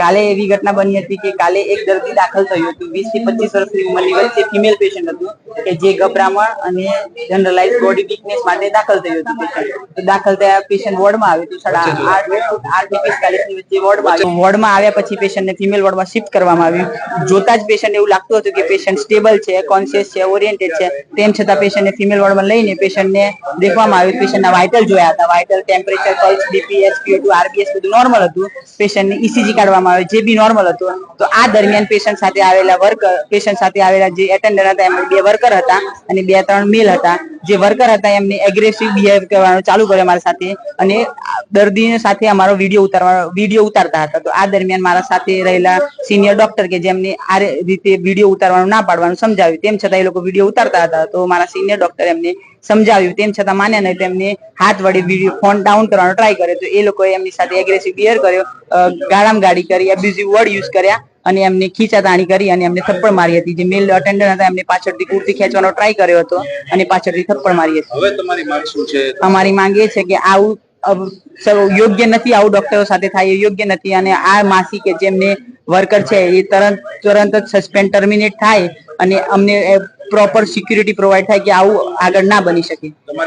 કાલે એવી ઘટના બની હતી કે કાલે એક દર્દી દાખલ થયું હતું 20 થી 25 વર્ષની ઉંમરની વચ્ચે ફિમેલ પેશન્ટ હતું કે જે ગભરામણ અને જનરલાઇઝ બોડી વીકનેસ માટે દાખલ થયું હતું પેશન્ટ. તો દાખલ થયા પેશન્ટ વોર્ડમાં આવ્યું હતું 8:45 ની વચ્ચે વોર્ડમાં આવ્યા પછી પેશન્ટને ફિમેલ વોર્ડમાં શિફ્ટ કરવામાં આવ્યું. જોતા જ પેશન્ટ એવું લાગતું હતું કે પેશન્ટ સ્ટેબલ છે, કોન્શિયસ છે, ઓરિએન્ટેડ છે, તેમ છતાં પેશન્ટને ફિમેલ વોર્ડમાં લઈને પેશન્ટને દેખવામાં આવ્યું. પેશન્ટના વાઇટલ જોયા હતા. Vital, temperature, pulse, BP, SpO2, RBS બધું નોર્મલ હતું. પેશન્ટની ECG કાઢવામાં આવે જે બી નોર્મલ હતું. તો આ દરમિયાન પેશન્ટ સાથે આવેલા જે એટેન્ડર હતા એમાં 2 વર્કર હતા અને 2-3 મેલ હતા. જે વર્કર હતા એમને એગ્રેસિવ બિહેવ કરવાનું ચાલુ કર્યું મારા સાથે અને દર્દીની સાથે અમારો વિડીયો ઉતારતા હતા. તો આ દરમિયાન મારા સાથે રહેલા સિનિયર ડોક્ટર કે જેમને આ રીતે વિડીયો ઉતારવાનું ના પાડવાનું સમજાવ્યું, તેમ છતાં એ લોકો વિડીયો ઉતારતા હતા. તો મારા સિનિયર ડોક્ટર એમને સમજાવ્યું, તેમ છતાં માન્યા નહીં. તેમને હાથ વડે વિડીયો ફોન ડાઉન કરવાનો ટ્રાય કર્યો. તો એ લોકોએ એમની સાથે એગ્રેસિવ બિહેવ કર્યો, ગાળામગાળી કરી, એબ્યુઝિવ વર્ડ યુઝ કર્યા અને એમને ખીચાતાણી કરી અને એમને થપ્પડ મારી હતી. જે મેલ અટેન્ડર હતા એમને પાછળથી કુર્તી ખેંચવાનો ટ્રાય કર્યો હતો અને પાછળથી થપ્પડ મારી હતી. હવે તમારી માંગ શું છે? અમારી માંગ એ છે કે આવું યોગ્ય નથી, આવું ડોક્ટરો સાથે થાય એ યોગ્ય નથી અને આ માસી કે જેમને વર્કર છે એ તરત જ સસ્પેન્ડ ટર્મિનેટ થાય અને અમને પ્રોપર સિક્યુરિટી પ્રોવાઈડ થાય કે આવું આગળ ના બની શકે.